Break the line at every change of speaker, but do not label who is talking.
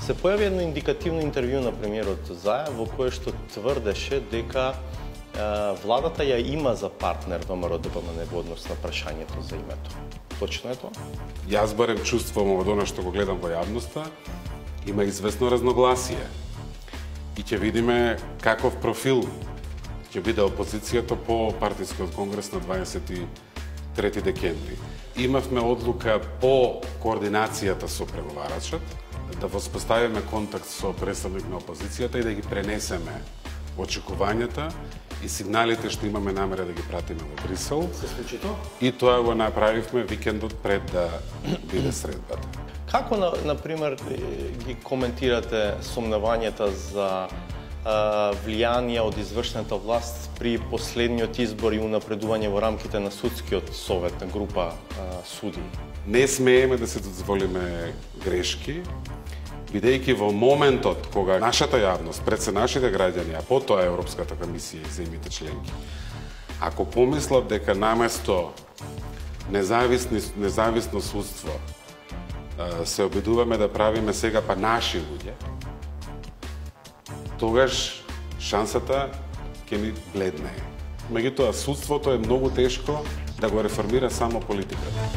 Се појави едно индикативно интервју на премиерот Заев во кое што тврдеше дека владата ја има за партнер ВМРО ДПМН во однос на прашањето за името. Точно е тоа?
Јас барем чувствувам од она што го гледам во јавноста, има известно разногласие. И ќе видиме каков профил ќе биде опозицијата по партискиот конгрес на 23 декември. Имавме одлука по координацијата со преговарачот, да воспоставиме контакт со представник на опозицијата и да ги пренесеме очекувањата и сигналите што имаме намера да ги пратиме во Брисел.
Се случи тоа?
И тоа го направивме викендот пред да биде средбата.
Како, например, ги коментирате сомневањата за влијание од извршната власт при последниот избор и унапредување во рамките на судскиот совет на група суди?
Не смееме да се дозволиме грешки, бидејќи во моментот кога нашата јавност, пред се нашите граѓани, а потоа Европската комисија и земјите членки, ако помислат дека наместо независно судство се обидуваме да правиме сега па наши луѓе, тогаш шансата ќе ни бледнее. Меѓутоа, судството е многу тешко да го реформира само политиката.